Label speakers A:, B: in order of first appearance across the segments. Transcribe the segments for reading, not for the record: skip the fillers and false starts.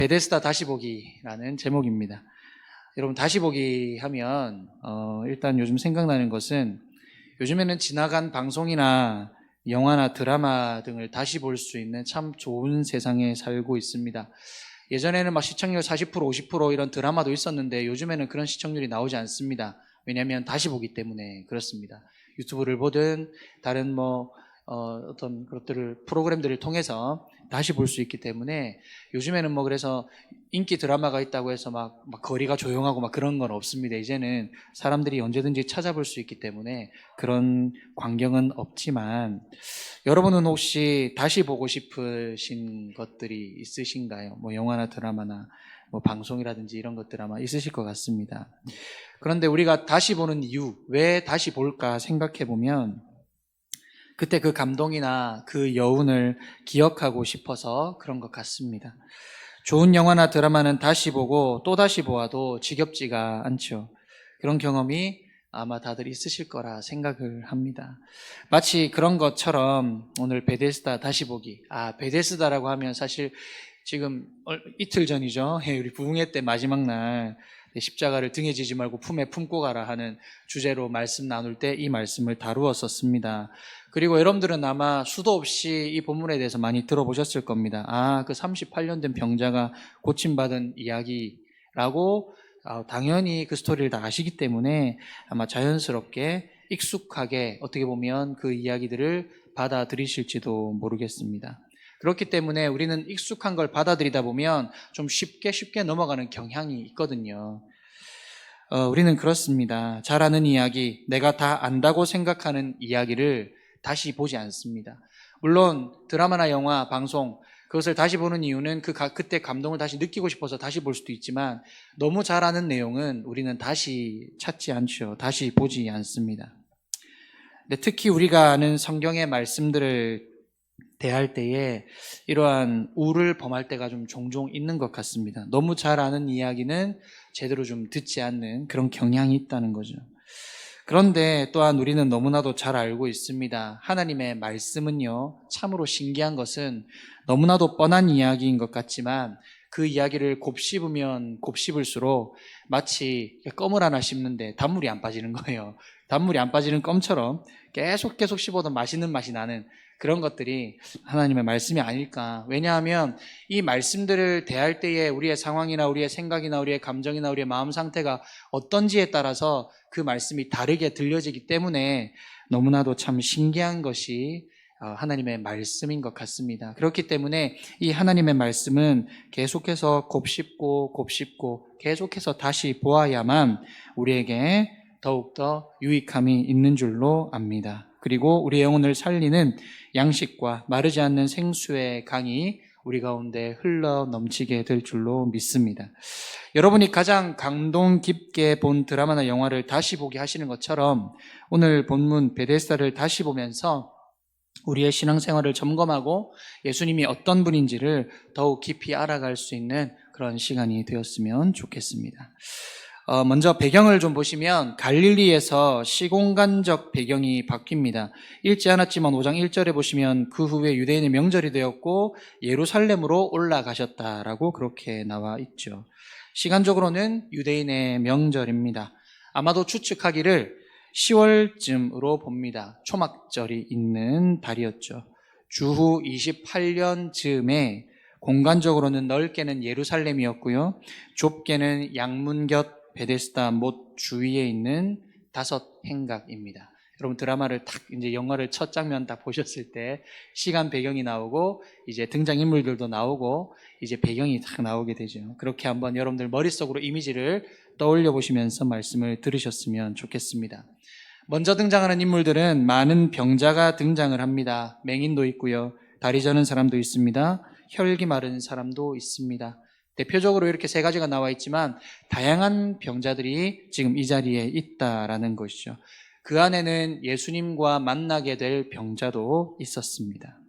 A: 베데스다 다시 보기라는 제목입니다. 여러분 다시 보기 하면 일단 요즘 생각나는 것은 요즘에는 지나간 방송이나 영화나 드라마 등을 다시 볼 수 있는 참 좋은 세상에 살고 있습니다. 예전에는 막 시청률 40%, 50% 이런 드라마도 있었는데 요즘에는 그런 시청률이 나오지 않습니다. 왜냐하면 다시 보기 때문에 그렇습니다. 유튜브를 보든 다른 어떤 것들을 프로그램들을 통해서 다시 볼 수 있기 때문에 요즘에는 그래서 인기 드라마가 있다고 해서 막 거리가 조용하고 막 그런 건 없습니다. 이제는 사람들이 언제든지 찾아볼 수 있기 때문에 그런 광경은 없지만 여러분은 혹시 다시 보고 싶으신 것들이 있으신가요? 영화나 드라마나 방송이라든지 이런 것들 아마 있으실 것 같습니다. 그런데 우리가 다시 보는 이유, 왜 다시 볼까 생각해 보면 그때 그 감동이나 그 여운을 기억하고 싶어서 그런 것 같습니다. 좋은 영화나 드라마는 다시 보고 또 다시 보아도 지겹지가 않죠. 그런 경험이 아마 다들 있으실 거라 생각을 합니다. 마치 그런 것처럼 오늘 베데스다 다시 보기. 베데스다라고 하면 사실 지금 이틀 전이죠. 우리 부흥회 때 마지막 날 십자가를 등에 지지 말고 품에 품고 가라 하는 주제로 말씀 나눌 때 이 말씀을 다루었었습니다. 그리고 여러분들은 아마 수도 없이 이 본문에 대해서 많이 들어보셨을 겁니다. 그 38년 된 병자가 고침받은 이야기라고 당연히 그 스토리를 다 아시기 때문에 아마 자연스럽게 익숙하게 어떻게 보면 그 이야기들을 받아들이실지도 모르겠습니다. 그렇기 때문에 우리는 익숙한 걸 받아들이다 보면 좀 쉽게 넘어가는 경향이 있거든요. 우리는 그렇습니다. 잘 아는 이야기, 내가 다 안다고 생각하는 이야기를 다시 보지 않습니다. 물론 드라마나 영화, 방송 그것을 다시 보는 이유는 그때 감동을 다시 느끼고 싶어서 다시 볼 수도 있지만 너무 잘 아는 내용은 우리는 다시 찾지 않죠. 다시 보지 않습니다. 근데 특히 우리가 아는 성경의 말씀들을 대할 때에 이러한 우를 범할 때가 좀 종종 있는 것 같습니다. 너무 잘 아는 이야기는 제대로 좀 듣지 않는 그런 경향이 있다는 거죠. 그런데 또한 우리는 너무나도 잘 알고 있습니다. 하나님의 말씀은요, 참으로 신기한 것은 너무나도 뻔한 이야기인 것 같지만 그 이야기를 곱씹으면 곱씹을수록 마치 껌을 하나 씹는데 단물이 안 빠지는 거예요. 단물이 안 빠지는 껌처럼 계속 씹어도 맛있는 맛이 나는 그런 것들이 하나님의 말씀이 아닐까. 왜냐하면 이 말씀들을 대할 때에 우리의 상황이나 우리의 생각이나 우리의 감정이나 우리의 마음 상태가 어떤지에 따라서 그 말씀이 다르게 들려지기 때문에 너무나도 참 신기한 것이 하나님의 말씀인 것 같습니다. 그렇기 때문에 이 하나님의 말씀은 계속해서 곱씹고 계속해서 다시 보아야만 우리에게 더욱더 유익함이 있는 줄로 압니다. 그리고 우리의 영혼을 살리는 양식과 마르지 않는 생수의 강이 우리 가운데 흘러 넘치게 될 줄로 믿습니다. 여러분이 가장 감동 깊게 본 드라마나 영화를 다시 보게 하시는 것처럼 오늘 본문 베데스다를 다시 보면서 우리의 신앙생활을 점검하고 예수님이 어떤 분인지를 더욱 깊이 알아갈 수 있는 그런 시간이 되었으면 좋겠습니다. 먼저 배경을 좀 보시면 갈릴리에서 시공간적 배경이 바뀝니다. 읽지 않았지만 5장 1절에 보시면 그 후에 유대인의 명절이 되었고 예루살렘으로 올라가셨다라고 그렇게 나와 있죠. 시간적으로는 유대인의 명절입니다. 아마도 추측하기를 10월쯤으로 봅니다. 초막절이 있는 달이었죠. 주후 28년 즈음에 공간적으로는 넓게는 예루살렘이었고요. 좁게는 양문곁 베데스다 못 주위에 있는 5행각입니다. 여러분 드라마를 이제 영화를 첫 장면 딱 보셨을 때 시간 배경이 나오고 이제 등장인물들도 나오고 이제 배경이 딱 나오게 되죠. 그렇게 한번 여러분들 머릿속으로 이미지를 떠올려 보시면서 말씀을 들으셨으면 좋겠습니다. 먼저 등장하는 인물들은 많은 병자가 등장을 합니다. 맹인도 있고요. 다리 저는 사람도 있습니다. 혈기 마른 사람도 있습니다. 대표적으로 이렇게 3가지가 나와 있지만 다양한 병자들이 지금 이 자리에 있다라는 것이죠. 그 안에는 예수님과 만나게 될 병자도 있었습니다.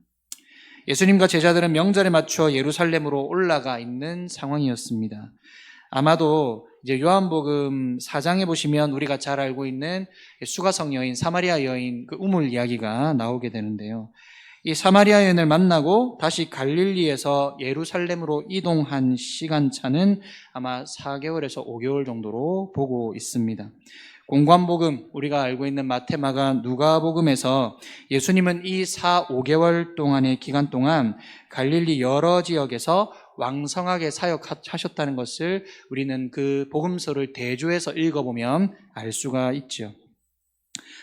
A: 예수님과 제자들은 명절에 맞춰 예루살렘으로 올라가 있는 상황이었습니다. 아마도 이제 요한복음 4장에 보시면 우리가 잘 알고 있는 수가성 여인, 사마리아 여인 그 우물 이야기가 나오게 되는데요. 이 사마리아 여인을 만나고 다시 갈릴리에서 예루살렘으로 이동한 시간차는 아마 4개월에서 5개월 정도로 보고 있습니다. 공관복음, 우리가 알고 있는 마태, 마가, 누가복음에서 예수님은 이 4, 5개월 동안의 기간 동안 갈릴리 여러 지역에서 왕성하게 사역하셨다는 것을 우리는 그 복음서를 대조해서 읽어보면 알 수가 있죠.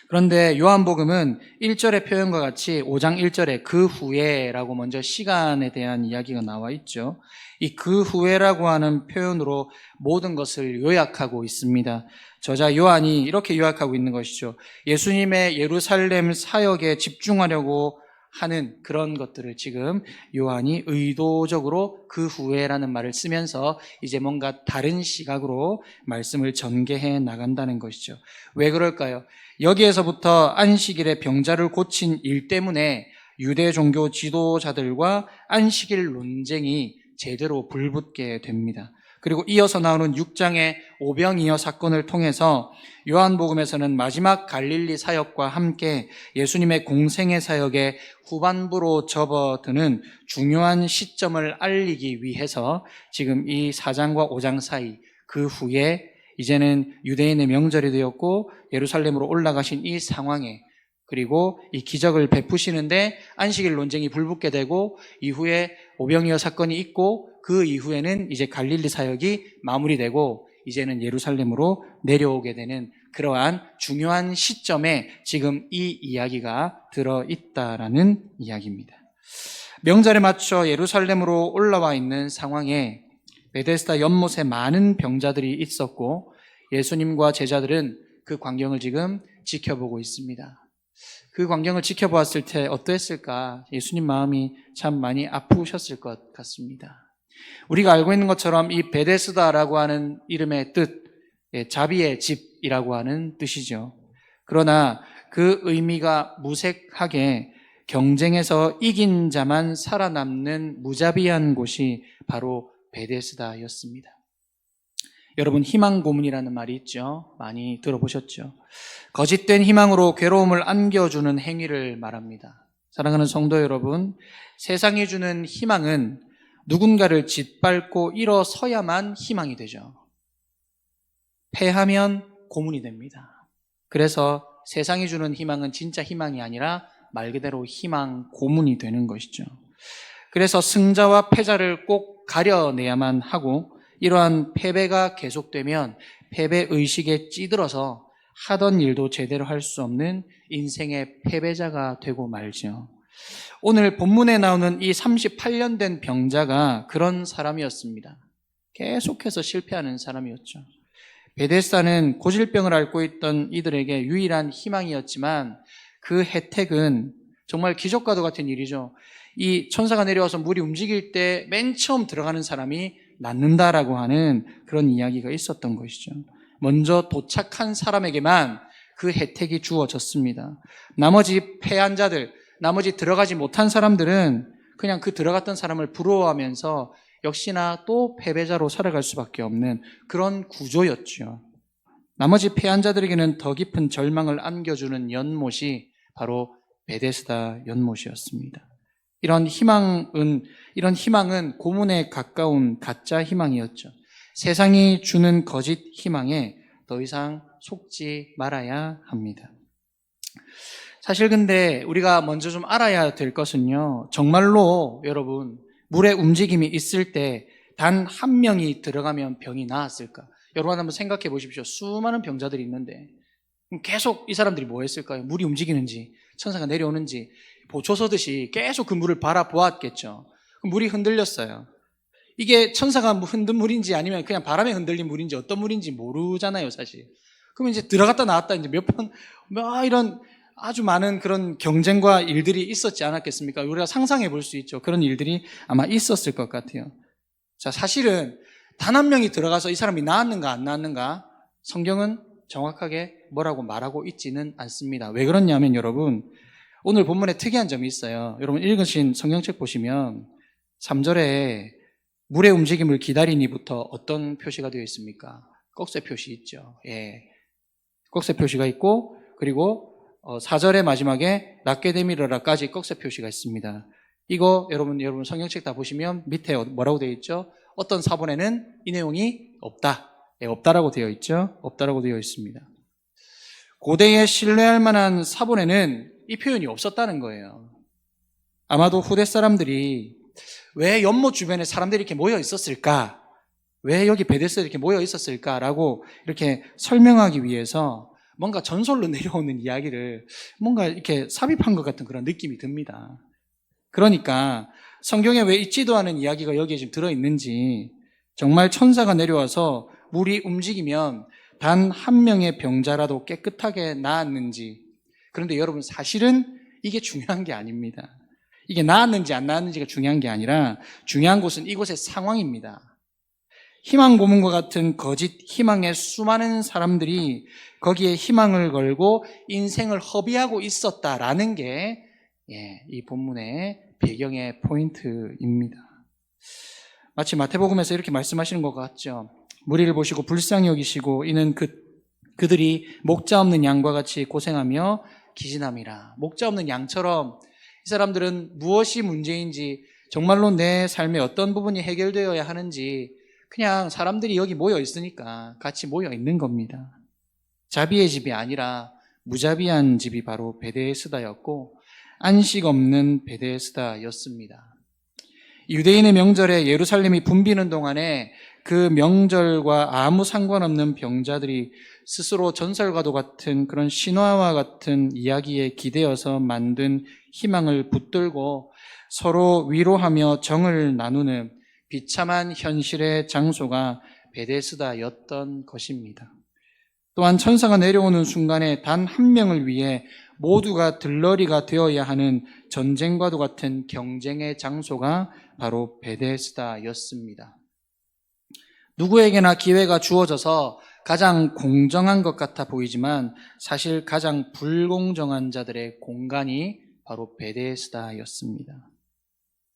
A: 그런데 요한복음은 1절의 표현과 같이 5장 1절에 그 후에라고 먼저 시간에 대한 이야기가 나와 있죠. 이 그 후에라고 하는 표현으로 모든 것을 요약하고 있습니다. 저자 요한이 이렇게 요약하고 있는 것이죠. 예수님의 예루살렘 사역에 집중하려고 하는 그런 것들을 지금 요한이 의도적으로 그 후에라는 말을 쓰면서 이제 뭔가 다른 시각으로 말씀을 전개해 나간다는 것이죠. 왜 그럴까요? 여기에서부터 안식일에 병자를 고친 일 때문에 유대 종교 지도자들과 안식일 논쟁이 제대로 불붙게 됩니다. 그리고 이어서 나오는 6장의 오병이어 사건을 통해서 요한복음에서는 마지막 갈릴리 사역과 함께 예수님의 공생의 사역의 후반부로 접어드는 중요한 시점을 알리기 위해서 지금 이 4장과 5장 사이 그 후에 이제는 유대인의 명절이 되었고 예루살렘으로 올라가신 이 상황에 그리고 이 기적을 베푸시는데 안식일 논쟁이 불붙게 되고 이후에 오병이어 사건이 있고 그 이후에는 이제 갈릴리 사역이 마무리되고 이제는 예루살렘으로 내려오게 되는 그러한 중요한 시점에 지금 이 이야기가 들어있다라는 이야기입니다. 명절에 맞춰 예루살렘으로 올라와 있는 상황에 베데스다 연못에 많은 병자들이 있었고 예수님과 제자들은 그 광경을 지금 지켜보고 있습니다. 그 광경을 지켜보았을 때 어떠했을까? 예수님 마음이 참 많이 아프셨을 것 같습니다. 우리가 알고 있는 것처럼 이 베데스다라고 하는 이름의 뜻, 자비의 집이라고 하는 뜻이죠. 그러나 그 의미가 무색하게 경쟁에서 이긴 자만 살아남는 무자비한 곳이 바로 베데스다였습니다. 여러분, 희망 고문이라는 말이 있죠. 많이 들어보셨죠. 거짓된 희망으로 괴로움을 안겨주는 행위를 말합니다. 사랑하는 성도 여러분, 세상이 주는 희망은 누군가를 짓밟고 일어서야만 희망이 되죠. 패하면 고문이 됩니다. 그래서 세상이 주는 희망은 진짜 희망이 아니라 말 그대로 희망 고문이 되는 것이죠. 그래서 승자와 패자를 꼭 가려내야만 하고 이러한 패배가 계속되면 패배의식에 찌들어서 하던 일도 제대로 할 수 없는 인생의 패배자가 되고 말죠. 오늘 본문에 나오는 이 38년 된 병자가 그런 사람이었습니다. 계속해서 실패하는 사람이었죠. 베데스다는 고질병을 앓고 있던 이들에게 유일한 희망이었지만 그 혜택은 정말 기적과도 같은 일이죠. 이 천사가 내려와서 물이 움직일 때 맨 처음 들어가는 사람이 낫는다라고 하는 그런 이야기가 있었던 것이죠. 먼저 도착한 사람에게만 그 혜택이 주어졌습니다. 나머지 패한 자들, 나머지 들어가지 못한 사람들은 그냥 그 들어갔던 사람을 부러워하면서 역시나 또 패배자로 살아갈 수밖에 없는 그런 구조였죠. 나머지 패한 자들에게는 더 깊은 절망을 안겨주는 연못이 바로 베데스다 연못이었습니다. 이런 희망은 고문에 가까운 가짜 희망이었죠. 세상이 주는 거짓 희망에 더 이상 속지 말아야 합니다. 사실 근데 우리가 먼저 좀 알아야 될 것은요, 정말로 여러분, 물의 움직임이 있을 때 단 한 명이 들어가면 병이 나았을까? 여러분 한번 생각해 보십시오. 수많은 병자들이 있는데 계속 이 사람들이 뭐 했을까요? 물이 움직이는지 천사가 내려오는지 보초서듯이 계속 그 물을 바라보았겠죠. 물이 흔들렸어요. 이게 천사가 흔든 물인지 아니면 그냥 바람에 흔들린 물인지 어떤 물인지 모르잖아요, 사실. 그러면 이제 들어갔다 나왔다 이제 몇 번, 이런 아주 많은 그런 경쟁과 일들이 있었지 않았겠습니까? 우리가 상상해 볼 수 있죠. 그런 일들이 아마 있었을 것 같아요. 자, 사실은 단 한 명이 들어가서 이 사람이 나았는가 안 나았는가 성경은 정확하게 뭐라고 말하고 있지는 않습니다. 왜 그렇냐면 여러분, 오늘 본문에 특이한 점이 있어요. 여러분 읽으신 성경책 보시면 3절에 물의 움직임을 기다리니부터 어떤 표시가 되어 있습니까? 꺽쇠 표시 있죠. 예. 꺽쇠 표시가 있고 그리고 4절의 마지막에 낫게 되밀어라까지 꺽쇠 표시가 있습니다. 이거 여러분 성경책 다 보시면 밑에 뭐라고 되어 있죠? 어떤 사본에는 이 내용이 없다. 없다라고 되어 있죠? 없다라고 되어 있습니다. 고대에 신뢰할 만한 사본에는 이 표현이 없었다는 거예요. 아마도 후대 사람들이 왜 연못 주변에 사람들이 이렇게 모여 있었을까? 왜 여기 베데스다에 이렇게 모여 있었을까라고 이렇게 설명하기 위해서 뭔가 전설로 내려오는 이야기를 뭔가 이렇게 삽입한 것 같은 그런 느낌이 듭니다. 그러니까 성경에 왜 있지도 않은 이야기가 여기에 지금 들어있는지, 정말 천사가 내려와서 물이 움직이면 단 한 명의 병자라도 깨끗하게 나았는지. 그런데 여러분, 사실은 이게 중요한 게 아닙니다. 이게 나았는지 안 나았는지가 중요한 게 아니라 중요한 것은 이곳의 상황입니다. 희망 고문과 같은 거짓 희망의 수많은 사람들이 거기에 희망을 걸고 인생을 허비하고 있었다라는 게 이 본문의 배경의 포인트입니다. 마치 마태복음에서 이렇게 말씀하시는 것 같죠. 무리를 보시고 불쌍히 여기시고 이는 그들이 목자 없는 양과 같이 고생하며 기진함이라. 목자 없는 양처럼 이 사람들은 무엇이 문제인지, 정말로 내 삶의 어떤 부분이 해결되어야 하는지 그냥 사람들이 여기 모여 있으니까 같이 모여 있는 겁니다. 자비의 집이 아니라 무자비한 집이 바로 베데스다였고 안식 없는 베데스다였습니다. 유대인의 명절에 예루살렘이 붐비는 동안에 그 명절과 아무 상관없는 병자들이 스스로 전설과도 같은 그런 신화와 같은 이야기에 기대어서 만든 희망을 붙들고 서로 위로하며 정을 나누는 비참한 현실의 장소가 베데스다였던 것입니다. 또한 천사가 내려오는 순간에 단 한 명을 위해 모두가 들러리가 되어야 하는 전쟁과도 같은 경쟁의 장소가 바로 베데스다였습니다. 누구에게나 기회가 주어져서 가장 공정한 것 같아 보이지만 사실 가장 불공정한 자들의 공간이 바로 베데스다였습니다.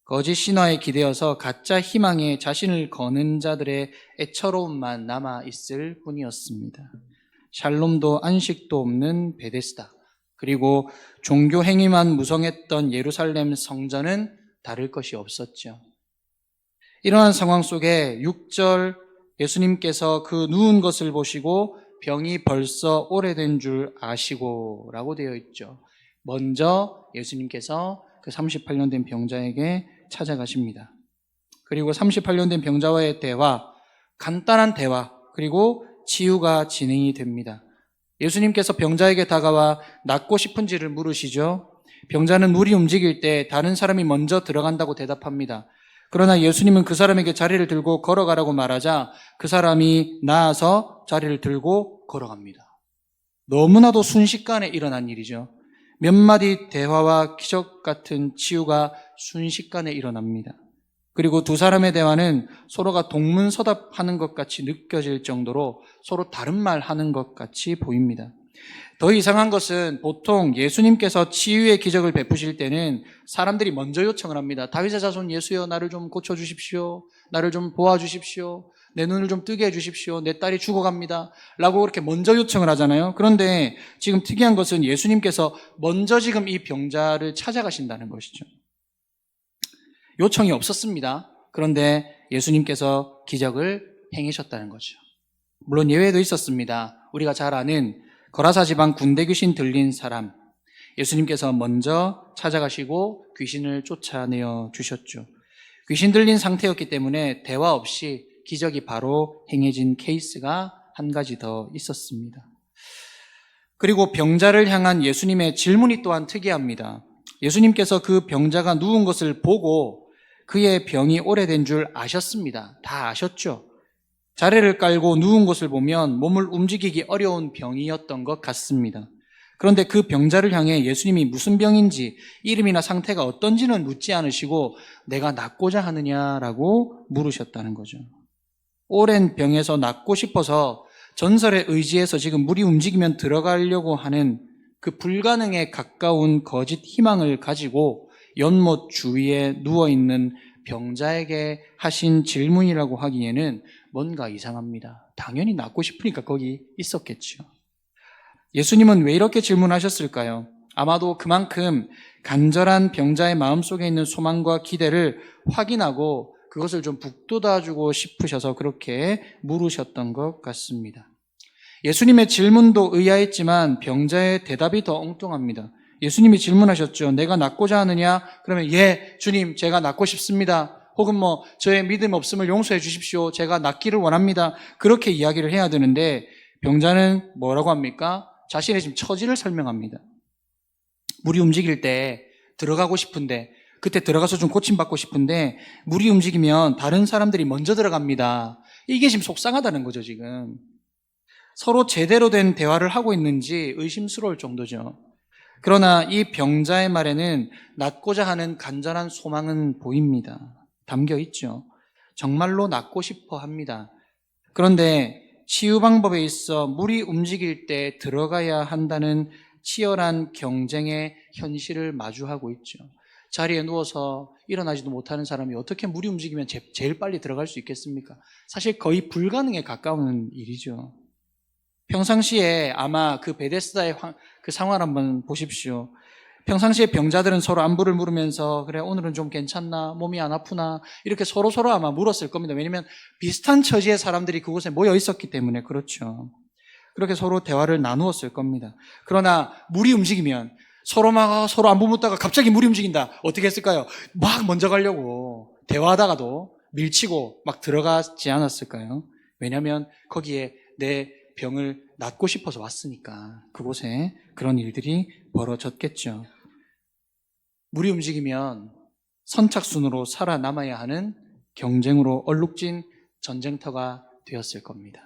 A: 거짓 신화에 기대어서 가짜 희망에 자신을 거는 자들의 애처로움만 남아있을 뿐이었습니다. 샬롬도 안식도 없는 베데스다, 그리고 종교 행위만 무성했던 예루살렘 성전은 다를 것이 없었죠. 이러한 상황 속에 6절 예수님께서 그 누운 것을 보시고 병이 벌써 오래된 줄 아시고 라고 되어 있죠. 먼저 예수님께서 그 38년 된 병자에게 찾아가십니다. 그리고 38년 된 병자와의 대화, 간단한 대화, 그리고 치유가 진행이 됩니다. 예수님께서 병자에게 다가와 낫고 싶은지를 물으시죠. 병자는 물이 움직일 때 다른 사람이 먼저 들어간다고 대답합니다. 그러나 예수님은 그 사람에게 자리를 들고 걸어가라고 말하자 그 사람이 나아서 자리를 들고 걸어갑니다. 너무나도 순식간에 일어난 일이죠. 몇 마디 대화와 기적 같은 치유가 순식간에 일어납니다. 그리고 두 사람의 대화는 서로가 동문서답하는 것 같이 느껴질 정도로 서로 다른 말 하는 것 같이 보입니다. 더 이상한 것은 보통 예수님께서 치유의 기적을 베푸실 때는 사람들이 먼저 요청을 합니다. 다윗의 자손 예수여, 나를 좀 고쳐주십시오. 나를 좀 도와주십시오. 내 눈을 좀 뜨게 해주십시오. 내 딸이 죽어갑니다. 라고 그렇게 먼저 요청을 하잖아요. 그런데 지금 특이한 것은 예수님께서 먼저 지금 이 병자를 찾아가신다는 것이죠. 요청이 없었습니다. 그런데 예수님께서 기적을 행하셨다는 거죠. 물론 예외도 있었습니다. 우리가 잘 아는 거라사 지방 군대 귀신 들린 사람, 예수님께서 먼저 찾아가시고 귀신을 쫓아내어 주셨죠. 귀신 들린 상태였기 때문에 대화 없이 기적이 바로 행해진 케이스가 한 가지 더 있었습니다. 그리고 병자를 향한 예수님의 질문이 또한 특이합니다. 예수님께서 그 병자가 누운 것을 보고 그의 병이 오래된 줄 아셨습니다. 다 아셨죠? 자리를 깔고 누운 것을 보면 몸을 움직이기 어려운 병이었던 것 같습니다. 그런데 그 병자를 향해 예수님이 무슨 병인지, 이름이나 상태가 어떤지는 묻지 않으시고 내가 낫고자 하느냐라고 물으셨다는 거죠. 오랜 병에서 낫고 싶어서 전설에 의지해서 지금 물이 움직이면 들어가려고 하는 그 불가능에 가까운 거짓 희망을 가지고 연못 주위에 누워있는 병자에게 하신 질문이라고 하기에는 뭔가 이상합니다. 당연히 낫고 싶으니까 거기 있었겠죠. 예수님은 왜 이렇게 질문하셨을까요? 아마도 그만큼 간절한 병자의 마음속에 있는 소망과 기대를 확인하고 그것을 좀 북돋아주고 싶으셔서 그렇게 물으셨던 것 같습니다. 예수님의 질문도 의아했지만 병자의 대답이 더 엉뚱합니다. 예수님이 질문하셨죠. 내가 낫고자 하느냐? 그러면 예, 주님, 제가 낫고 싶습니다. 혹은 저의 믿음 없음을 용서해 주십시오. 제가 낫기를 원합니다. 그렇게 이야기를 해야 되는데 병자는 뭐라고 합니까? 자신의 지금 처지를 설명합니다. 물이 움직일 때 들어가고 싶은데, 그때 들어가서 좀 고침받고 싶은데 물이 움직이면 다른 사람들이 먼저 들어갑니다. 이게 지금 속상하다는 거죠, 지금. 서로 제대로 된 대화를 하고 있는지 의심스러울 정도죠. 그러나 이 병자의 말에는 낫고자 하는 간절한 소망은 보입니다. 담겨 있죠. 정말로 낫고 싶어 합니다. 그런데 치유 방법에 있어 물이 움직일 때 들어가야 한다는 치열한 경쟁의 현실을 마주하고 있죠. 자리에 누워서 일어나지도 못하는 사람이 어떻게 물이 움직이면 제일 빨리 들어갈 수 있겠습니까? 사실 거의 불가능에 가까운 일이죠. 평상시에 아마 그 베데스다의 그 상황을 한번 보십시오. 평상시에 병자들은 서로 안부를 물으면서 그래 오늘은 좀 괜찮나? 몸이 안 아프나? 이렇게 서로서로 아마 물었을 겁니다. 왜냐하면 비슷한 처지의 사람들이 그곳에 모여 있었기 때문에 그렇죠. 그렇게 서로 대화를 나누었을 겁니다. 그러나 물이 움직이면 서로 안부 묻다가 갑자기 물이 움직인다. 어떻게 했을까요? 막 먼저 가려고 대화하다가도 밀치고 막 들어가지 않았을까요? 왜냐하면 거기에 내 병을 낫고 싶어서 왔으니까 그곳에 그런 일들이 벌어졌겠죠. 물이 움직이면 선착순으로 살아남아야 하는 경쟁으로 얼룩진 전쟁터가 되었을 겁니다.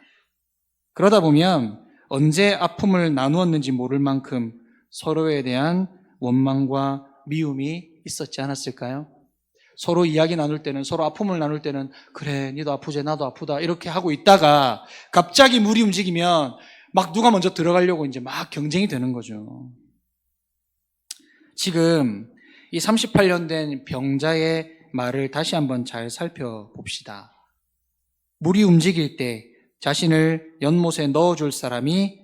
A: 그러다 보면 언제 아픔을 나누었는지 모를 만큼 서로에 대한 원망과 미움이 있었지 않았을까요? 서로 이야기 나눌 때는, 서로 아픔을 나눌 때는 그래 니도 아프지 나도 아프다 이렇게 하고 있다가 갑자기 물이 움직이면 막 누가 먼저 들어가려고 이제 막 경쟁이 되는 거죠. 지금 이 38년 된 병자의 말을 다시 한번 잘 살펴봅시다. 물이 움직일 때 자신을 연못에 넣어줄 사람이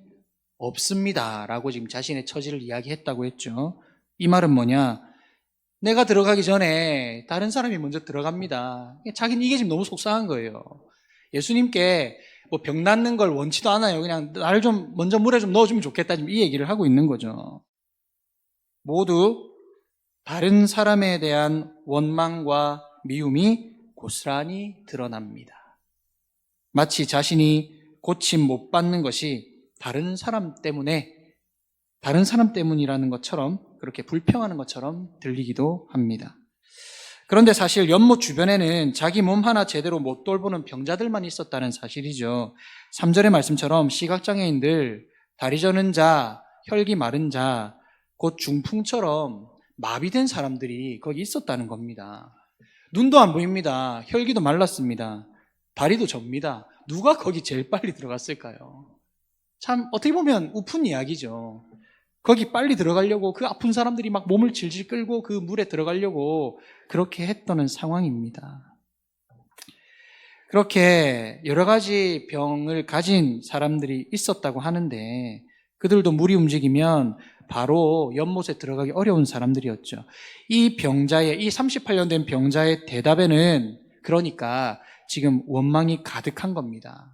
A: 없습니다 라고 지금 자신의 처지를 이야기했다고 했죠. 이 말은 뭐냐? 내가 들어가기 전에 다른 사람이 먼저 들어갑니다. 자기는 이게 지금 너무 속상한 거예요. 예수님께 병 낫는 걸 원치도 않아요. 그냥 나를 좀 먼저 물에 좀 넣어주면 좋겠다. 지금 이 얘기를 하고 있는 거죠. 모두 다른 사람에 대한 원망과 미움이 고스란히 드러납니다. 마치 자신이 고침 못 받는 것이 다른 사람 때문이라는 것처럼 그렇게 불평하는 것처럼 들리기도 합니다. 그런데 사실 연못 주변에는 자기 몸 하나 제대로 못 돌보는 병자들만 있었다는 사실이죠. 3절의 말씀처럼 시각장애인들, 다리 저는 자, 혈기 마른 자, 곧 중풍처럼 마비된 사람들이 거기 있었다는 겁니다. 눈도 안 보입니다. 혈기도 말랐습니다. 다리도 접니다. 누가 거기 제일 빨리 들어갔을까요? 참 어떻게 보면 우픈 이야기죠. 거기 빨리 들어가려고 그 아픈 사람들이 막 몸을 질질 끌고 그 물에 들어가려고 그렇게 했던 상황입니다. 그렇게 여러 가지 병을 가진 사람들이 있었다고 하는데 그들도 물이 움직이면 바로 연못에 들어가기 어려운 사람들이었죠. 이 38년 된 병자의 대답에는 그러니까 지금 원망이 가득한 겁니다.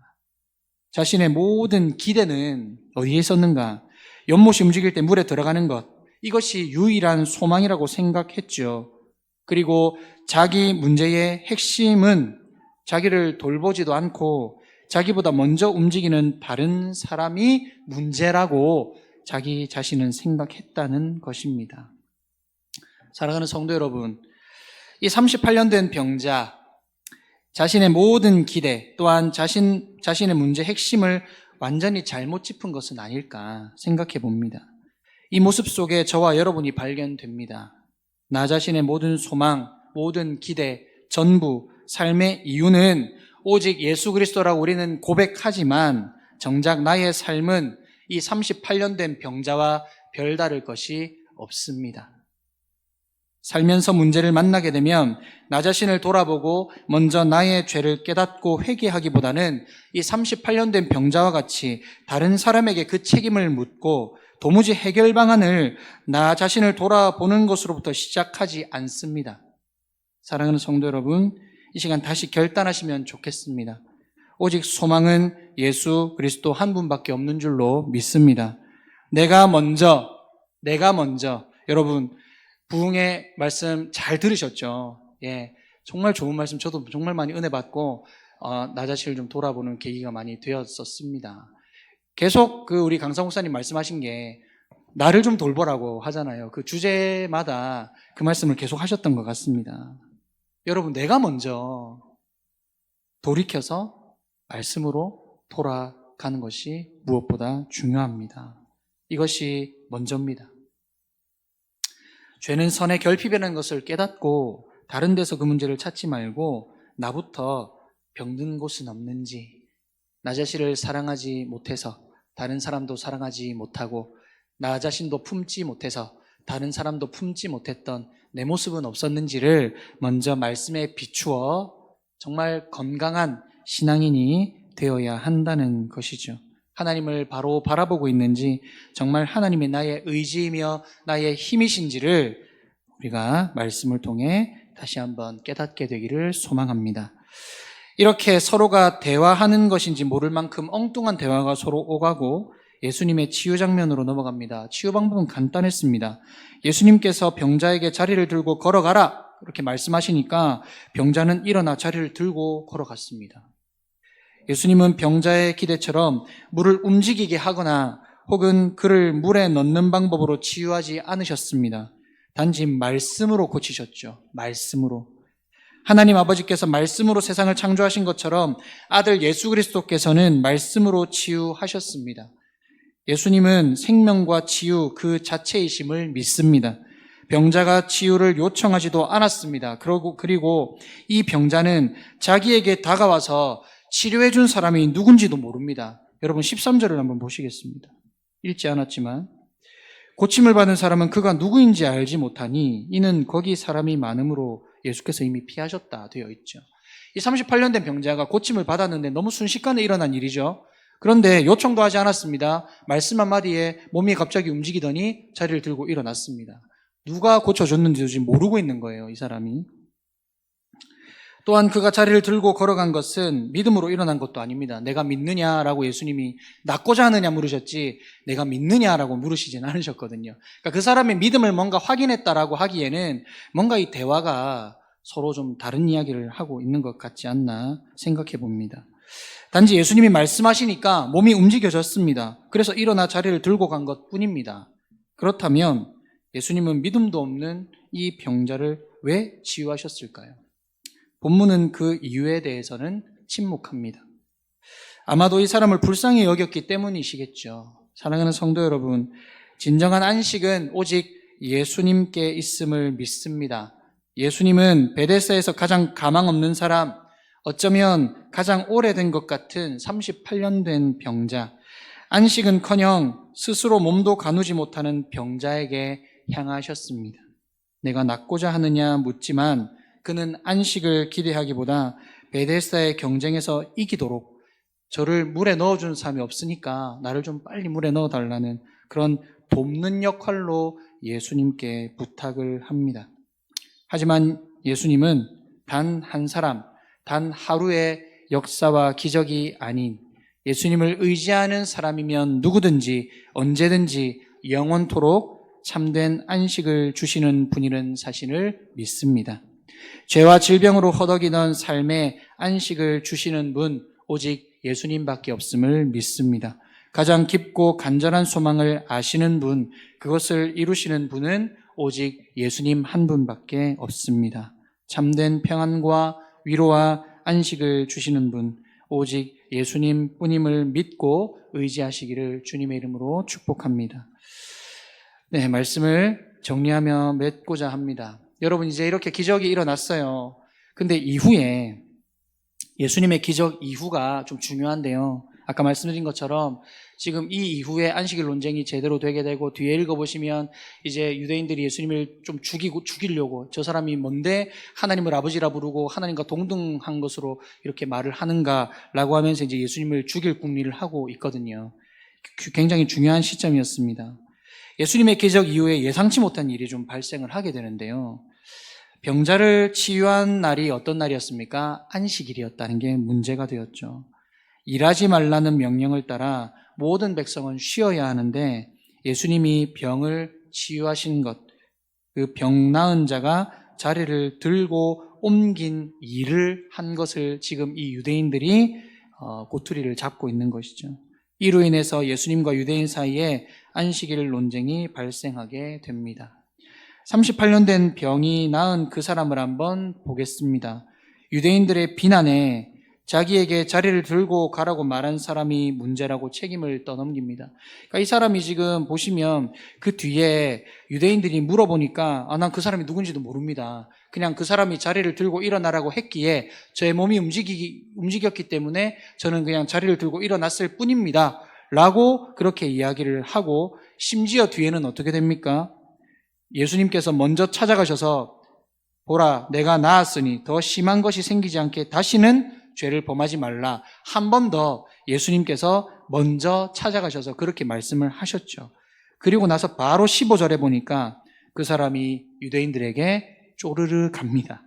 A: 자신의 모든 기대는 어디에 있었는가? 연못이 움직일 때 물에 들어가는 것, 이것이 유일한 소망이라고 생각했죠. 그리고 자기 문제의 핵심은 자기를 돌보지도 않고 자기보다 먼저 움직이는 다른 사람이 문제라고 자기 자신은 생각했다는 것입니다. 사랑하는 성도 여러분, 이 38년 된 병자, 자신의 모든 기대 또한 자신의 문제 핵심을 완전히 잘못 짚은 것은 아닐까 생각해 봅니다. 이 모습 속에 저와 여러분이 발견됩니다. 나 자신의 모든 소망, 모든 기대, 전부, 삶의 이유는 오직 예수 그리스도라고 우리는 고백하지만 정작 나의 삶은 이 38년 된 병자와 별다를 것이 없습니다. 살면서 문제를 만나게 되면 나 자신을 돌아보고 먼저 나의 죄를 깨닫고 회개하기보다는 이 38년 된 병자와 같이 다른 사람에게 그 책임을 묻고 도무지 해결 방안을 나 자신을 돌아보는 것으로부터 시작하지 않습니다. 사랑하는 성도 여러분, 이 시간 다시 결단하시면 좋겠습니다. 오직 소망은 예수 그리스도 한 분밖에 없는 줄로 믿습니다. 내가 먼저, 여러분, 부흥의 말씀 잘 들으셨죠? 예. 정말 좋은 말씀, 저도 정말 많이 은혜 받고, 나 자신을 좀 돌아보는 계기가 많이 되었었습니다. 계속 우리 강사 목사님 말씀하신 게, 나를 좀 돌보라고 하잖아요. 그 주제마다 그 말씀을 계속 하셨던 것 같습니다. 여러분, 내가 먼저 돌이켜서 말씀으로 돌아가는 것이 무엇보다 중요합니다. 이것이 먼저입니다. 죄는 선의 결핍이라는 것을 깨닫고 다른 데서 그 문제를 찾지 말고 나부터 병든 곳은 없는지, 나 자신을 사랑하지 못해서 다른 사람도 사랑하지 못하고 나 자신도 품지 못해서 다른 사람도 품지 못했던 내 모습은 없었는지를 먼저 말씀에 비추어 정말 건강한 신앙인이 되어야 한다는 것이죠. 하나님을 바로 바라보고 있는지, 정말 하나님이 나의 의지이며 나의 힘이신지를 우리가 말씀을 통해 다시 한번 깨닫게 되기를 소망합니다. 이렇게 서로가 대화하는 것인지 모를 만큼 엉뚱한 대화가 서로 오가고 예수님의 치유 장면으로 넘어갑니다. 치유 방법은 간단했습니다. 예수님께서 병자에게 자리를 들고 걸어가라 이렇게 말씀하시니까 병자는 일어나 자리를 들고 걸어갔습니다. 예수님은 병자의 기대처럼 물을 움직이게 하거나 혹은 그를 물에 넣는 방법으로 치유하지 않으셨습니다. 단지 말씀으로 고치셨죠. 말씀으로. 하나님 아버지께서 말씀으로 세상을 창조하신 것처럼 아들 예수 그리스도께서는 말씀으로 치유하셨습니다. 예수님은 생명과 치유 그 자체이심을 믿습니다. 병자가 치유를 요청하지도 않았습니다. 그리고 이 병자는 자기에게 다가와서 치료해 준 사람이 누군지도 모릅니다. 여러분 13절을 한번 보시겠습니다. 읽지 않았지만 고침을 받은 사람은 그가 누구인지 알지 못하니 이는 거기 사람이 많음으로 예수께서 이미 피하셨다 되어 있죠. 이 38년 된 병자가 고침을 받았는데 너무 순식간에 일어난 일이죠. 그런데 요청도 하지 않았습니다. 말씀 한마디에 몸이 갑자기 움직이더니 자리를 들고 일어났습니다. 누가 고쳐줬는지도 지금 모르고 있는 거예요, 이 사람이. 또한 그가 자리를 들고 걸어간 것은 믿음으로 일어난 것도 아닙니다. 내가 믿느냐라고 예수님이 낫고자 하느냐 물으셨지 내가 믿느냐라고 물으시진 않으셨거든요. 그러니까 그 사람의 믿음을 뭔가 확인했다라고 하기에는 뭔가 이 대화가 서로 좀 다른 이야기를 하고 있는 것 같지 않나 생각해 봅니다. 단지 예수님이 말씀하시니까 몸이 움직여졌습니다. 그래서 일어나 자리를 들고 간 것뿐입니다. 그렇다면 예수님은 믿음도 없는 이 병자를 왜 치유하셨을까요? 본문은 그 이유에 대해서는 침묵합니다. 아마도 이 사람을 불쌍히 여겼기 때문이시겠죠. 사랑하는 성도 여러분, 진정한 안식은 오직 예수님께 있음을 믿습니다. 예수님은 베데스다에서 가장 가망 없는 사람, 어쩌면 가장 오래된 것 같은 38년 된 병자, 안식은커녕 스스로 몸도 가누지 못하는 병자에게 향하셨습니다. 내가 낫고자 하느냐 묻지만 그는 안식을 기대하기보다 베데스다의 경쟁에서 이기도록 저를 물에 넣어준 사람이 없으니까 나를 좀 빨리 물에 넣어달라는 그런 돕는 역할로 예수님께 부탁을 합니다. 하지만 예수님은 단 한 사람, 단 하루의 역사와 기적이 아닌 예수님을 의지하는 사람이면 누구든지 언제든지 영원토록 참된 안식을 주시는 분이라는 사실을 믿습니다. 죄와 질병으로 허덕이던 삶에 안식을 주시는 분 오직 예수님밖에 없음을 믿습니다. 가장 깊고 간절한 소망을 아시는 분, 그것을 이루시는 분은 오직 예수님 한 분밖에 없습니다. 참된 평안과 위로와 안식을 주시는 분 오직 예수님 뿐임을 믿고 의지하시기를 주님의 이름으로 축복합니다. 네, 말씀을 정리하며 맺고자 합니다. 여러분 이제 이렇게 기적이 일어났어요. 근데 이후에 예수님의 기적 이후가 좀 중요한데요. 아까 말씀드린 것처럼 지금 이 이후에 안식일 논쟁이 제대로 되게 되고 뒤에 읽어보시면 이제 유대인들이 예수님을 좀 죽이려고 저 사람이 뭔데 하나님을 아버지라 부르고 하나님과 동등한 것으로 이렇게 말을 하는가라고 하면서 이제 예수님을 죽일 궁리를 하고 있거든요. 굉장히 중요한 시점이었습니다. 예수님의 기적 이후에 예상치 못한 일이 좀 발생을 하게 되는데요. 병자를 치유한 날이 어떤 날이었습니까? 안식일이었다는 게 문제가 되었죠. 일하지 말라는 명령을 따라 모든 백성은 쉬어야 하는데 예수님이 병을 치유하신 것, 그 병 나은 자가 자리를 들고 옮긴 일을 한 것을 지금 이 유대인들이 꼬투리를 잡고 있는 것이죠. 이로 인해서 예수님과 유대인 사이에 안식일 논쟁이 발생하게 됩니다. 38년 된 병이 나은 그 사람을 한번 보겠습니다. 유대인들의 비난에 자기에게 자리를 들고 가라고 말한 사람이 문제라고 책임을 떠넘깁니다. 그러니까 이 사람이 지금 보시면 그 뒤에 유대인들이 물어보니까 난 그 사람이 누군지도 모릅니다. 그냥 그 사람이 자리를 들고 일어나라고 했기에 저의 몸이 움직였기 때문에 저는 그냥 자리를 들고 일어났을 뿐입니다. 라고 그렇게 이야기를 하고 심지어 뒤에는 어떻게 됩니까? 예수님께서 먼저 찾아가셔서 보라 내가 나았으니 더 심한 것이 생기지 않게 다시는 죄를 범하지 말라. 한 번 더 예수님께서 먼저 찾아가셔서 그렇게 말씀을 하셨죠. 그리고 나서 바로 15절에 보니까 그 사람이 유대인들에게 쪼르르 갑니다.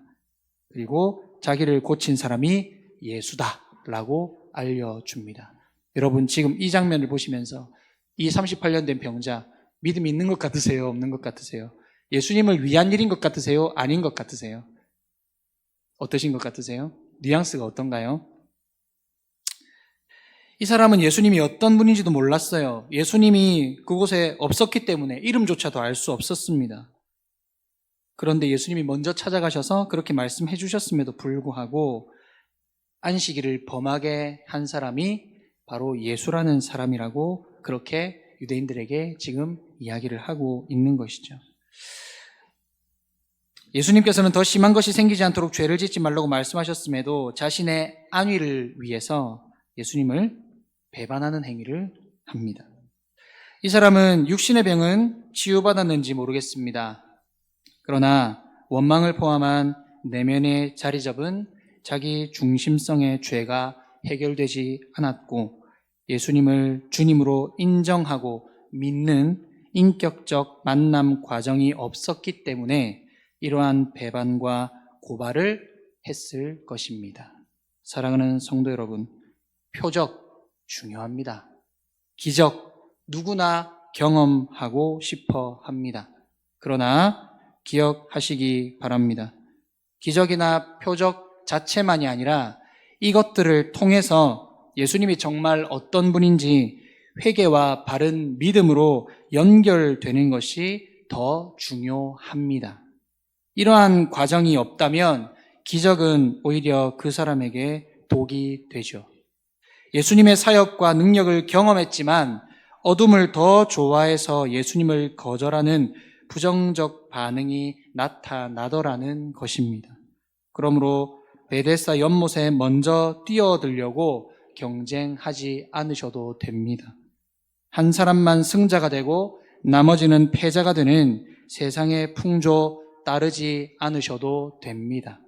A: 그리고 자기를 고친 사람이 예수다라고 알려줍니다. 여러분 지금 이 장면을 보시면서 이 38년 된 병자 믿음이 있는 것 같으세요? 없는 것 같으세요? 예수님을 위한 일인 것 같으세요? 아닌 것 같으세요? 어떠신 것 같으세요? 뉘앙스가 어떤가요? 이 사람은 예수님이 어떤 분인지도 몰랐어요. 예수님이 그곳에 없었기 때문에 이름조차도 알 수 없었습니다. 그런데 예수님이 먼저 찾아가셔서 그렇게 말씀해 주셨음에도 불구하고 안식일을 범하게 한 사람이 바로 예수라는 사람이라고 그렇게 유대인들에게 지금 이야기를 하고 있는 것이죠. 예수님께서는 더 심한 것이 생기지 않도록 죄를 짓지 말라고 말씀하셨음에도 자신의 안위를 위해서 예수님을 배반하는 행위를 합니다. 이 사람은 육신의 병은 치유받았는지 모르겠습니다. 그러나 원망을 포함한 내면에 자리 잡은 자기 중심성의 죄가 해결되지 않았고 예수님을 주님으로 인정하고 믿는 인격적 만남 과정이 없었기 때문에 이러한 배반과 고발을 했을 것입니다. 사랑하는 성도 여러분, 표적 중요합니다. 기적 누구나 경험하고 싶어 합니다. 그러나 기억하시기 바랍니다. 기적이나 표적 자체만이 아니라 이것들을 통해서 예수님이 정말 어떤 분인지 회개와 바른 믿음으로 연결되는 것이 더 중요합니다. 이러한 과정이 없다면 기적은 오히려 그 사람에게 독이 되죠. 예수님의 사역과 능력을 경험했지만 어둠을 더 좋아해서 예수님을 거절하는 부정적 반응이 나타나더라는 것입니다. 그러므로 베데스다 연못에 먼저 뛰어들려고 경쟁하지 않으셔도 됩니다. 한 사람만 승자가 되고 나머지는 패자가 되는 세상의 풍조 따르지 않으셔도 됩니다.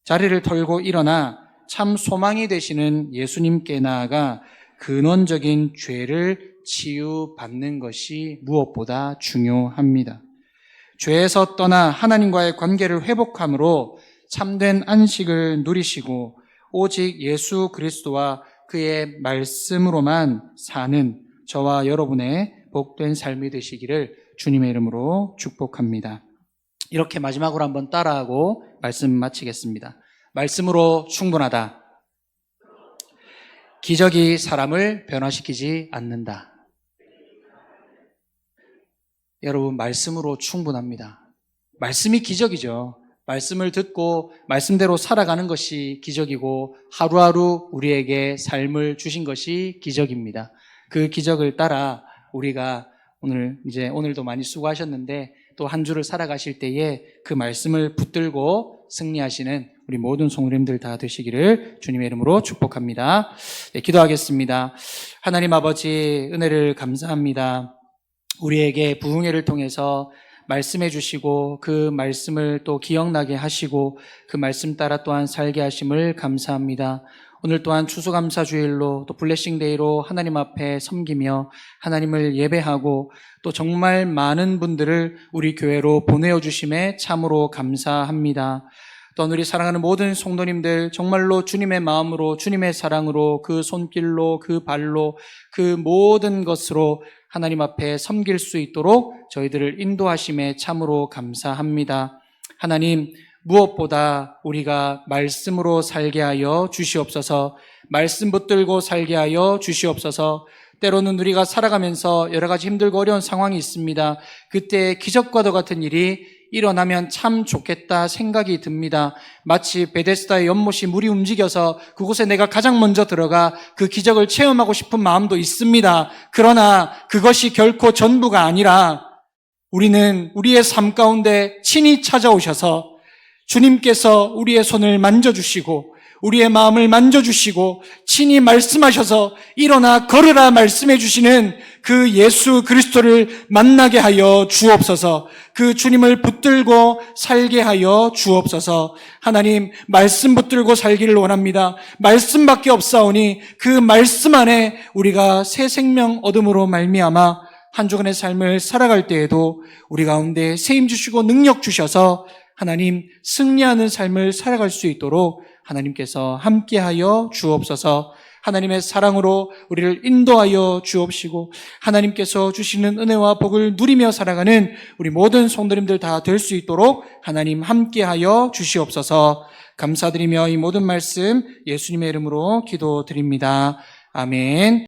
A: 자리를 털고 일어나 참 소망이 되시는 예수님께 나아가 근원적인 죄를 치유받는 것이 무엇보다 중요합니다. 죄에서 떠나 하나님과의 관계를 회복함으로 참된 안식을 누리시고 오직 예수 그리스도와 그의 말씀으로만 사는 저와 여러분의 복된 삶이 되시기를 주님의 이름으로 축복합니다. 이렇게 마지막으로 한번 따라하고 말씀 마치겠습니다. 말씀으로 충분하다. 기적이 사람을 변화시키지 않는다. 여러분, 말씀으로 충분합니다. 말씀이 기적이죠. 말씀을 듣고 말씀대로 살아가는 것이 기적이고 하루하루 우리에게 삶을 주신 것이 기적입니다. 그 기적을 따라 우리가 오늘도 많이 수고하셨는데 또 한 주를 살아가실 때에 그 말씀을 붙들고 승리하시는 우리 모든 성도님들 다 되시기를 주님의 이름으로 축복합니다. 네, 기도하겠습니다. 하나님 아버지, 은혜를 감사합니다. 우리에게 부흥회를 통해서 말씀해 주시고 그 말씀을 또 기억나게 하시고 그 말씀 따라 또한 살게 하심을 감사합니다. 오늘 또한 추수감사주일로 또 블레싱데이로 하나님 앞에 섬기며 하나님을 예배하고 또 정말 많은 분들을 우리 교회로 보내어 주심에 참으로 감사합니다. 또한 우리 사랑하는 모든 성도님들 정말로 주님의 마음으로 주님의 사랑으로 그 손길로 그 발로 그 모든 것으로 하나님 앞에 섬길 수 있도록 저희들을 인도하심에 참으로 감사합니다. 하나님, 무엇보다 우리가 말씀으로 살게 하여 주시옵소서. 말씀 붙들고 살게 하여 주시옵소서. 때로는 우리가 살아가면서 여러 가지 힘들고 어려운 상황이 있습니다. 그때 기적과도 같은 일이 일어나면 참 좋겠다 생각이 듭니다. 마치 베데스다의 연못이 물이 움직여서 그곳에 내가 가장 먼저 들어가 그 기적을 체험하고 싶은 마음도 있습니다. 그러나 그것이 결코 전부가 아니라 우리는 우리의 삶 가운데 친히 찾아오셔서 주님께서 우리의 손을 만져주시고 우리의 마음을 만져주시고 친히 말씀하셔서 일어나 걸으라 말씀해 주시는 그 예수 그리스도를 만나게 하여 주옵소서. 그 주님을 붙들고 살게 하여 주옵소서. 하나님, 말씀 붙들고 살기를 원합니다. 말씀밖에 없사오니 그 말씀 안에 우리가 새 생명 얻음으로 말미암아 한 주간의 삶을 살아갈 때에도 우리 가운데 세임 주시고 능력 주셔서 하나님 승리하는 삶을 살아갈 수 있도록 하나님께서 함께하여 주옵소서. 하나님의 사랑으로 우리를 인도하여 주옵시고 하나님께서 주시는 은혜와 복을 누리며 살아가는 우리 모든 성도님들 다 될 수 있도록 하나님 함께하여 주시옵소서. 감사드리며 이 모든 말씀 예수님의 이름으로 기도드립니다. 아멘.